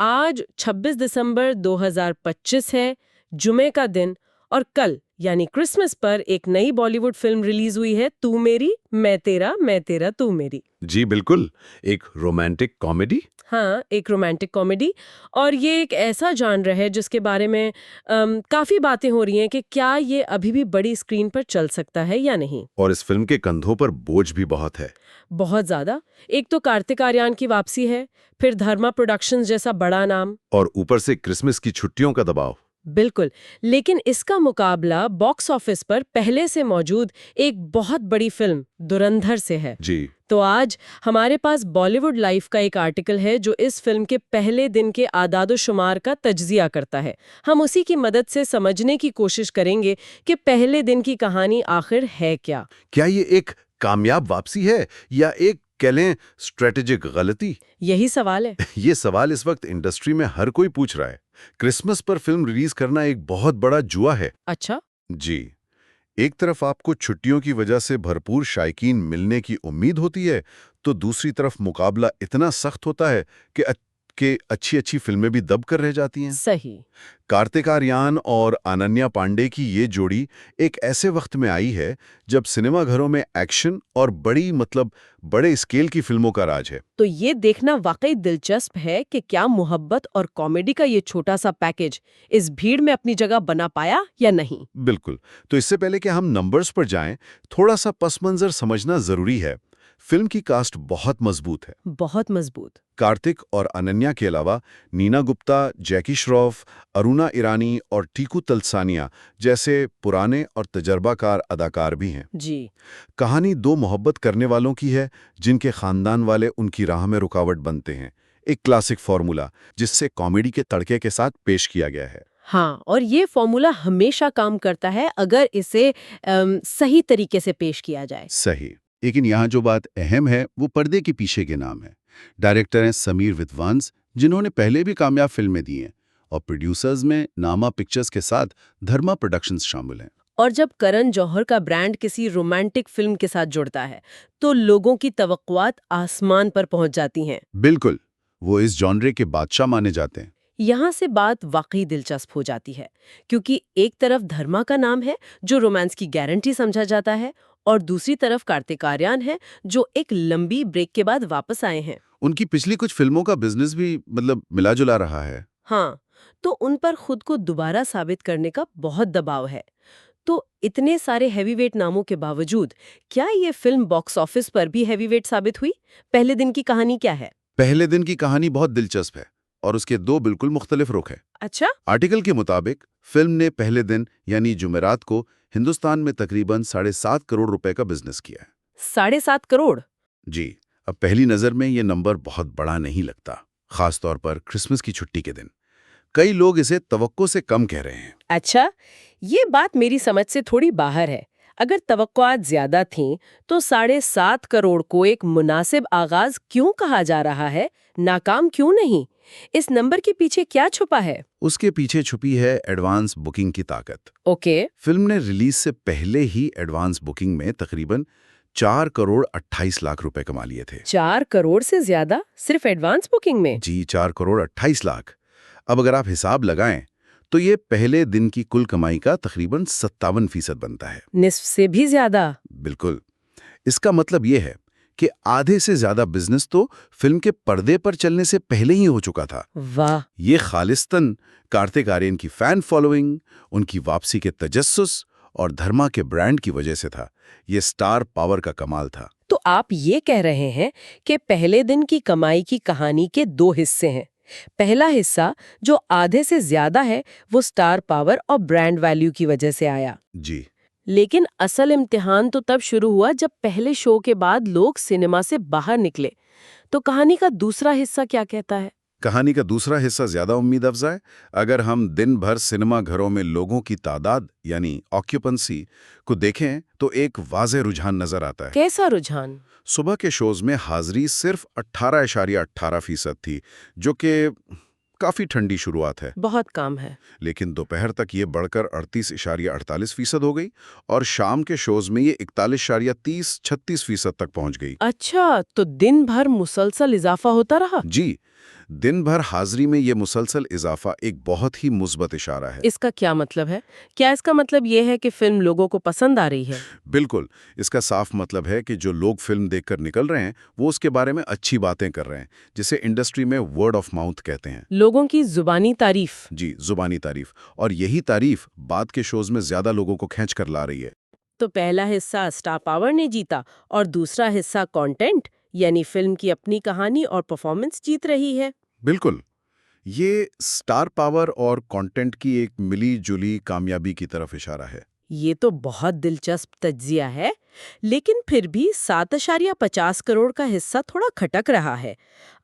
आज 26 दिसंबर 2025 है, जुमे का दिन, और कल यानी क्रिसमस पर एक नई बॉलीवुड फिल्म रिलीज हुई है, तू मेरी मैं तेरा तू मेरी। जी बिल्कुल, एक रोमांटिक कॉमेडी। हाँ, एक रोमांटिक कॉमेडी। और ये एक ऐसा जॉनर है जिसके बारे में काफी बातें हो रही हैं कि क्या ये अभी भी बड़ी स्क्रीन पर चल सकता है या नहीं। और इस फिल्म के कंधों पर बोझ भी बहुत है। बहुत ज्यादा। एक तो कार्तिक आर्यन की वापसी है, फिर धर्मा प्रोडक्शंस जैसा बड़ा नाम। और ऊपर से क्रिसमस की छुट्टियों का दबाव। बिल्कुल। लेकिन इसका मुकाबला बॉक्स ऑफिस पर पहले से मौजूद एक बहुत बड़ी फिल्म धुरंधर से है। जी। तो आज हमारे पास बॉलीवुड लाइफ का एक आर्टिकल है जो इस फिल्म के पहले दिन के आदादो-शुमार का तज्जिया करता है। हम उसी की मदद से समझने की कोशिश करेंगे कि पहले दिन की कहानी आखिर है क्या। क्या ये एक कामयाब वापसी है या एक कह लें स्ट्रेटेजिक गलती? यही सवाल है। ये सवाल इस वक्त इंडस्ट्री में हर कोई पूछ रहा है। क्रिसमस पर फिल्म रिलीज करना एक बहुत बड़ा जुआ है। अच्छा। जी। एक तरफ आपको छुट्टियों की वजह से भरपूर शायकीन मिलने की उम्मीद होती है, तो दूसरी तरफ मुकाबला इतना सख्त होता है कि अच्छी अच्छी फिल्में भी दब कर रह जाती हैं। सही। कार्तिक आर्यन और अनन्या पांडे की ये जोड़ी एक ऐसे वक्त में आई है जब सिनेमाघरों में एक्शन और बड़े स्केल की फिल्मों का राज है। तो ये देखना वाकई दिलचस्प है कि क्या मोहब्बत और कॉमेडी का ये छोटा सा पैकेज इस भीड़ में अपनी जगह बना पाया या नहीं। बिल्कुल। तो इससे पहले कि हम नंबर्स पर जाएं, थोड़ा सा पस मंजर समझना जरूरी है। फिल्म की कास्ट बहुत मजबूत है। बहुत मजबूत। कार्तिक और अनन्या के अलावा नीना गुप्ता, जैकी श्रॉफ, अरुणा ईरानी और टीकू तलसानिया जैसे पुराने और तजर्बाकार अदाकार भी हैं। जी। कहानी दो मोहब्बत करने वालों की है जिनके खानदान वाले उनकी राह में रुकावट बनते हैं। एक क्लासिक फॉर्मूला जिससे कॉमेडी के तड़के के साथ पेश किया गया है। हाँ, और ये फॉर्मूला हमेशा काम करता है अगर इसे सही तरीके से पेश किया जाए। सही। लेकिन यहाँ जो बात अहम है वो पर्दे के पीछे के नाम है। डायरेक्टर हैं समीर विद्वांस, जिन्होंने पहले भी कामयाब फिल्में दी हैं, और प्रोड्यूसर्स में नामा पिक्चर्स के साथ धर्मा प्रोडक्शंस शामिल हैं। और जब करण जौहर का ब्रांड किसी रोमांटिक फिल्म के साथ जुड़ता है तो लोगों की तवक्कुआत आसमान पर पहुंच जाती हैं। बिल्कुल, वो इस जॉनरे के बादशाह माने जाते हैं। यहाँ से बात वाकई दिलचस्प हो जाती है, क्योंकि एक तरफ धर्मा का नाम है जो रोमांस की गारंटी समझा जाता है, और दूसरी तरफ कार्तिक आर्यन है जो एक लंबी ब्रेक के बाद वापस आए हैं। उनकी पिछली कुछ फिल्मों का बिजनेस भी मिला जुला रहा है। हाँ, तो उन पर खुद को दोबारा साबित करने का बहुत दबाव है। तो इतने सारे हैवीवेट नामों के बावजूद क्या ये फिल्म बॉक्स ऑफिस पर भी हैवीवेट साबित हुई? पहले दिन की कहानी क्या है? पहले दिन की कहानी बहुत दिलचस्प है और उसके दो बिल्कुल मुख्तलिफ रुख है। अच्छा। आर्टिकल के मुताबिक फिल्म ने पहले दिन यानी जुमेरात को हिंदुस्तान में तकरीबन 7.5 करोड़ रुपए का बिजनेस किया है। 7.5 करोड़? जी। अब पहली नजर में ये नंबर बहुत बड़ा नहीं लगता, खासतौर पर क्रिसमस की छुट्टी के दिन। कई लोग इसे तवक्को से कम कह रहे हैं। अच्छा, ये बात मेरी समझ से थोड़ी बाहर है। अगर तवक्कुआत ज्यादा थीं, तो 7.5 करोड़ को एक मुनासिब आगाज क्यों कहा जा रहा है? नाकाम क्यों नहीं? इस नंबर के पीछे क्या छुपा है? उसके पीछे छुपी है एडवांस बुकिंग की ताकत। ओके। फिल्म ने रिलीज से पहले ही एडवांस बुकिंग में तकरीबन 4 करोड़ 28 लाख रुपए कमा लिए थे। 4 करोड़ से ज्यादा सिर्फ एडवांस बुकिंग में? जी, 4 करोड़ 28 लाख। अब अगर आप हिसाब लगाएं तो ये पहले दिन की कुल कमाई का तकरीबन 57% बनता है। निस्फ से भी ज्यादा? बिल्कुल। इसका मतलब ये है कि आधे से ज्यादा बिजनेस तो फिल्म के पर्दे पर चलने से पहले ही हो चुका था। वाह। ये खालिस्तन कार्तिक आर्यन की फैन फॉलोइंग, उनकी वापसी के तजस्सुस और धर्मा के ब्रांड की वजह से था। ये स्टार पावर का कमाल था। तो आप ये कह रहे हैं कि पहले दिन की कमाई की कहानी के दो हिस्से हैं। पहला हिस्सा जो आधे से ज्यादा है वो स्टार पावर और ब्रांड वैल्यू की वजह से आया। जी। लेकिन असल इम्तिहान तो तब शुरू हुआ जब पहले शो के बाद लोग सिनेमा से बाहर निकले। तो कहानी का दूसरा हिस्सा क्या कहता है? कहानी का दूसरा हिस्सा ज्यादा उम्मीद अफजा है। अगर हम दिन भर सिनेमा घरों में लोगों की तादाद यानी ऑक्यूपेंसी को देखें तो एक वाज़ेह रुझान नजर आता है। कैसा रुझान? सुबह के शोज में हाजिरी सिर्फ 18.18% थी, जो कि काफी ठंडी शुरुआत है। बहुत कम है। लेकिन दोपहर तक ये बढ़कर 38.48% हो गई और शाम के शोज में ये 41.30-36% तक पहुंच गई। अच्छा, तो दिन भर मुसलसल इजाफा होता रहा? जी। दिन भर हाजिरी में ये मुसलसल इजाफा एक बहुत ही मुस्बत इशारा है। इसका क्या मतलब है? क्या इसका मतलब ये है कि फिल्म लोगों को पसंद आ रही है? बिल्कुल, इसका साफ मतलब है कि जो लोग फिल्म देखकर निकल रहे हैं वो उसके बारे में अच्छी बातें कर रहे हैं, जिसे इंडस्ट्री में वर्ड ऑफ माउथ कहते हैं। लोगों की जुबानी तारीफ। जी, जुबानी तारीफ। और यही तारीफ बाद के शोज में ज्यादा लोगों को खींच कर ला रही है। तो पहला हिस्सा स्टार पावर ने जीता और दूसरा हिस्सा कंटेंट यानी फिल्म की अपनी कहानी और परफॉर्मेंस जीत रही है। बिल्कुल, ये स्टार पावर और कंटेंट की एक मिली जुली कामयाबी की तरफ इशारा है। ये तो बहुत दिलचस्प तज्जिया है, लेकिन फिर भी 7.50 करोड़ का हिस्सा थोड़ा खटक रहा है।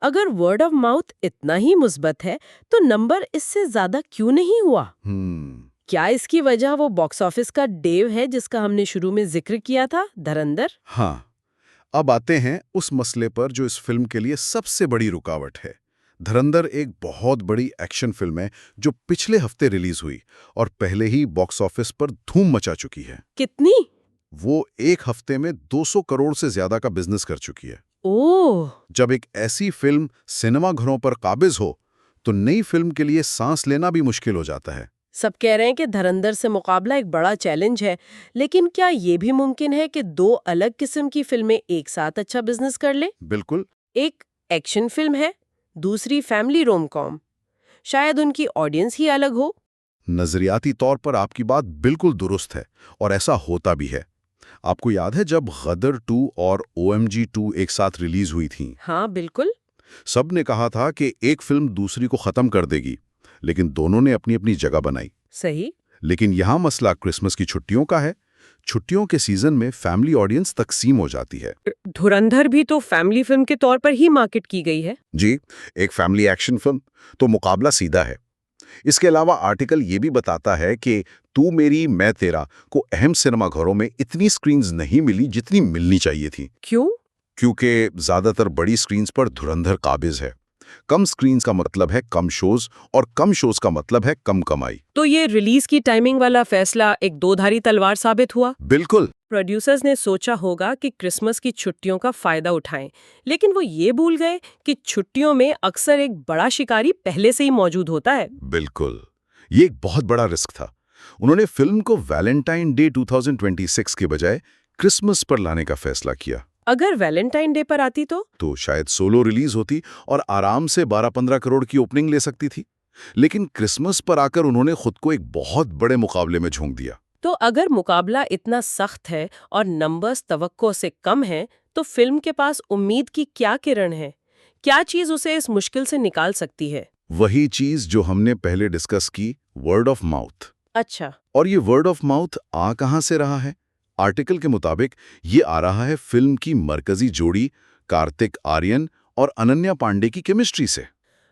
अगर वर्ड ऑफ माउथ इतना ही मुस्बत है, तो नंबर इससे ज्यादा क्यों नहीं हुआ? क्या इसकी वजह वो बॉक्स ऑफिस का डेव है जिसका हमने शुरू में जिक्र किया था, धुरंधर? हाँ, अब आते हैं उस मसले पर जो इस फिल्म के लिए सबसे बड़ी रुकावट है। धुरंधर एक बहुत बड़ी एक्शन फिल्म है जो पिछले हफ्ते रिलीज हुई और पहले ही बॉक्स ऑफिस पर धूम मचा चुकी है। कितनी? वो एक हफ्ते में 200 करोड़ से ज्यादा का बिजनेस कर चुकी है। ओह! जब एक ऐसी फिल्म सिनेमा घरों पर काबिज हो, तो नई फिल्म के लिए सांस लेना भी मुश्किल हो जाता है। सब कह रहे हैं कि धुरंधर से मुकाबला एक बड़ा चैलेंज है, लेकिन क्या ये भी मुमकिन है कि दो अलग किस्म की फिल्में एक साथ अच्छा बिजनेस कर लें? बिल्कुल। एक एक्शन फिल्म है, दूसरी फैमिली रोम-कॉम। शायद उनकी ऑडियंस ही अलग हो। नजरियाती तौर पर आपकी बात बिल्कुल दुरुस्त है और ऐसा होता भी है। आपको याद है जब गदर 2 और OMG 2 एक साथ रिलीज हुई थीं? हाँ, बिल्कुल। सब ने कहा था कि एक फिल्म दूसरी को खत्म कर देगी, लेकिन दोनों ने अपनी अपनी जगह बनाई। सही। लेकिन यहाँ मसला क्रिसमस की छुट्टियों का है। छुट्टियों के सीजन में फैमिली ऑडियंस तकसीम हो जाती है। धुरंधर भी तो फैमिली फिल्म के तौर पर ही मार्केट की गई है। जी, एक फैमिली एक्शन फिल्म, तो मुकाबला सीधा है। इसके अलावा आर्टिकल ये भी बताता है कि तू मेरी मैं तेरा को अहम सिनेमाघरों में इतनी स्क्रीन्स नहीं मिली जितनी मिलनी चाहिए थी। क्यों? क्योंकि ज्यादातर बड़ी स्क्रीन्स पर धुरंधर काबिज है। कम स्क्रीन्स का मतलब है कम शोज और कम शोज का मतलब है कम कमाई। तो ये रिलीज की टाइमिंग वाला फैसला एक दोधारी तलवार साबित हुआ। बिल्कुल। प्रोड्यूसर्स ने सोचा होगा कि क्रिसमस की छुट्टियों का फायदा उठाएं, लेकिन वो ये भूल गए कि छुट्टियों में अक्सर एक बड़ा शिकारी पहले से ही मौजूद होता है। बिल्कुल, ये एक बहुत बड़ा रिस्क था। उन्होंने फिल्म को वैलेंटाइन डे 2026 के बजाय क्रिसमस पर लाने का फैसला किया। अगर वैलेंटाइन डे पर आती तो शायद सोलो रिलीज होती और आराम से 12-15 करोड़ की ओपनिंग ले सकती थी। लेकिन क्रिसमस पर आकर उन्होंने खुद को एक बहुत बड़े मुकाबले में झोंक दिया। तो अगर मुकाबला इतना सख्त है और नंबर्स तवक्को से कम हैं, तो फिल्म के पास उम्मीद की क्या किरण है? क्या चीज उसे इस मुश्किल से निकाल सकती है? वही चीज जो हमने पहले डिस्कस की, वर्ड ऑफ माउथ। अच्छा। और ये वर्ड ऑफ माउथ आ कहां से रहा है? आर्टिकल के मुताबिक ये आ रहा है फिल्म की मरकजी जोड़ी कार्तिक आर्यन और अनन्या पांडे की केमिस्ट्री से।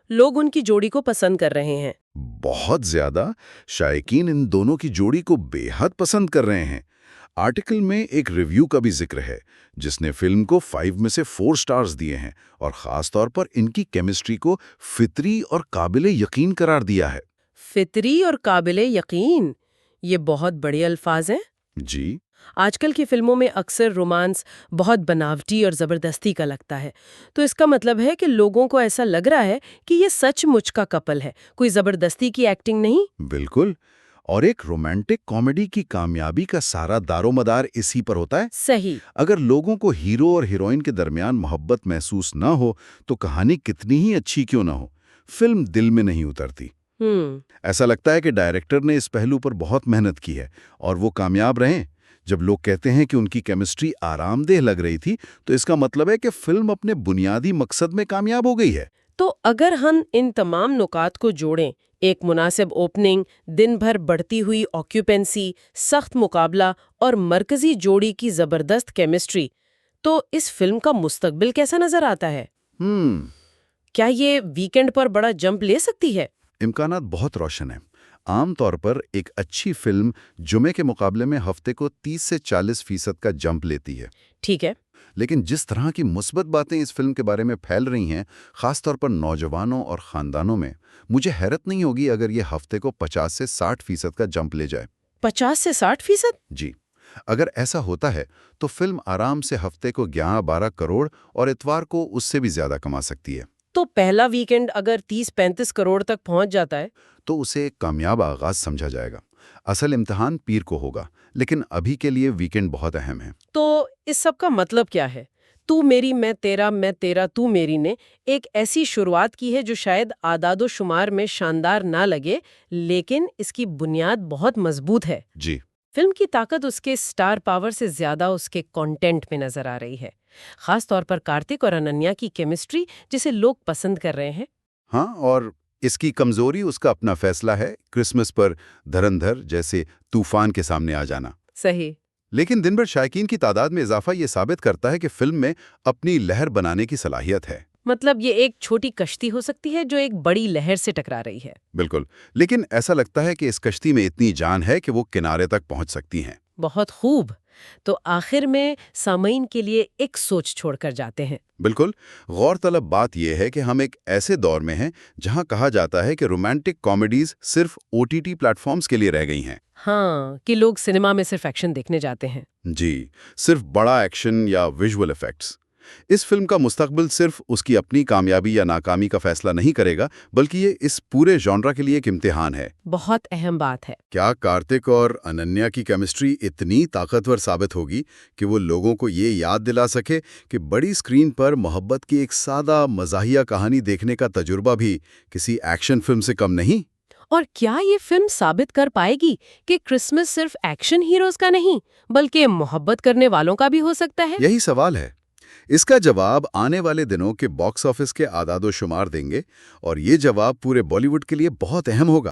लोग उनकी जोड़ी को पसंद कर रहे हैं। बहुत ज्यादा। शायकीन इन दोनों की जोड़ी को बेहद पसंद कर रहे हैं। आर्टिकल में एक रिव्यू का भी जिक्र है जिसने फिल्म को 5 में से 4 स्टार्स दिए हैं और खास तौर पर इनकी केमिस्ट्री को फितरी और काबिले यकीन करार दिया है। फितरी और काबिले यकीन, ये बहुत बड़े अल्फाज हैं। जी। आजकल की फिल्मों में अक्सर रोमांस बहुत बनावटी और जबरदस्ती का लगता है, तो इसका मतलब है कि लोगों को ऐसा लग रहा है कि ये सचमुच का कपल है, कोई जबरदस्ती की एक्टिंग नहीं। बिल्कुल। और एक रोमांटिक कॉमेडी की कामयाबी का सारा दारोमदार इसी पर होता है। सही। अगर लोगों को हीरो और हीरोइन के दरमियान मोहब्बत महसूस ना हो तो कहानी कितनी ही अच्छी क्यों ना हो, फिल्म दिल में नहीं उतरती। ऐसा लगता है कि डायरेक्टर ने इस पहलू पर बहुत मेहनत की है और वो कामयाब रहे। जब लोग कहते हैं कि उनकी केमिस्ट्री आरामदेह लग रही थी, तो इसका मतलब है कि फिल्म अपने बुनियादी मकसद में कामयाब हो गई है। तो अगर हम इन तमाम नुकात को जोड़ें, एक मुनासिब ओपनिंग, दिन भर बढ़ती हुई ऑक्यूपेंसी, सख्त मुकाबला और मरकजी जोड़ी की जबरदस्त केमिस्ट्री, तो इस फिल्म का मुस्तकबिल कैसा नजर आता है? क्या ये वीकेंड पर बड़ा जंप ले सकती है? इम्कानात बहुत रोशन है। आमतौर पर एक अच्छी फिल्म जुमे के मुकाबले में हफ्ते को 30 से 40% का जंप लेती है। ठीक है। लेकिन जिस तरह की मुस्बत बातें इस फिल्म के बारे में फैल रही हैं, खासतौर पर नौजवानों और खानदानों में, मुझे हैरत नहीं होगी अगर ये हफ्ते को 50 से 60% का जंप ले जाए। 50 से 60%? जी। अगर ऐसा होता है तो फिल्म आराम से हफ्ते को 11-12 करोड़ और इतवार को उससे भी ज्यादा कमा सकती है। तो पहला वीकेंड अगर 30-35 करोड़ तक पहुंच जाता है? तो उसे एक कामयाब आगाज समझा जाएगा। असल इम्तिहान पीर को होगा, लेकिन अभी के लिए वीकेंड बहुत अहम है। तो इस सब का मतलब क्या है? तू मेरी मैं तेरा तू मेरी ने एक ऐसी शुरुआत की है जो शायद आदादो शुमार में शानदार ना लगे, लेकिन इसकी बुनियाद बहुत मजबूत है। जी। फिल्म की ताकत उसके स्टार पावर से ज्यादा उसके कंटेंट में नजर आ रही है, खास तौर पर कार्तिक और अनन्या की केमिस्ट्री जिसे लोग पसंद कर रहे हैं। हाँ, और इसकी कमजोरी उसका अपना फैसला है, क्रिसमस पर धुरंधर जैसे तूफान के सामने आ जाना। सही। लेकिन दिन भर शायकीन की तादाद में इजाफा ये साबित करता है कि फिल्म में अपनी लहर बनाने की सलाहियत है। मतलब ये एक छोटी कश्ती हो सकती है जो एक बड़ी लहर से टकरा रही है। बिल्कुल, लेकिन ऐसा लगता है कि इस कश्ती में इतनी जान है कि वो किनारे तक पहुंच सकती हैं। बहुत खूब। तो आखिर में सामईन के लिए एक सोच छोड़कर जाते हैं। बिल्कुल, गौरतलब बात यह है कि हम एक ऐसे दौर में हैं जहां कहा जाता है कि रोमांटिक कॉमेडीज सिर्फ ओटीटी प्लेटफॉर्म्स के लिए रह गई हैं। हाँ, कि लोग सिनेमा में सिर्फ एक्शन देखने जाते हैं। जी, सिर्फ बड़ा एक्शन या विजुअल इफेक्ट्स। इस फिल्म का मुस्तकबिल सिर्फ उसकी अपनी कामयाबी या नाकामी का फैसला नहीं करेगा, बल्कि ये इस पूरे जॉनरा के लिए एक इम्तिहान है। बहुत अहम बात है। क्या कार्तिक और अनन्या की केमिस्ट्री इतनी ताकतवर साबित होगी कि वो लोगों को ये याद दिला सके कि बड़ी स्क्रीन पर मोहब्बत की एक सादा मज़ाहिया कहानी देखने का तजुर्बा भी किसी एक्शन फिल्म से कम नहीं? और क्या ये फिल्म साबित कर पाएगी कि क्रिसमस सिर्फ एक्शन हीरोज का नहीं, बल्कि मोहब्बत करने वालों का भी हो सकता है? यही सवाल है। इसका जवाब आने वाले दिनों के बॉक्स ऑफिस के आदादो शुमार देंगे, और ये जवाब पूरे बॉलीवुड के लिए बहुत अहम होगा।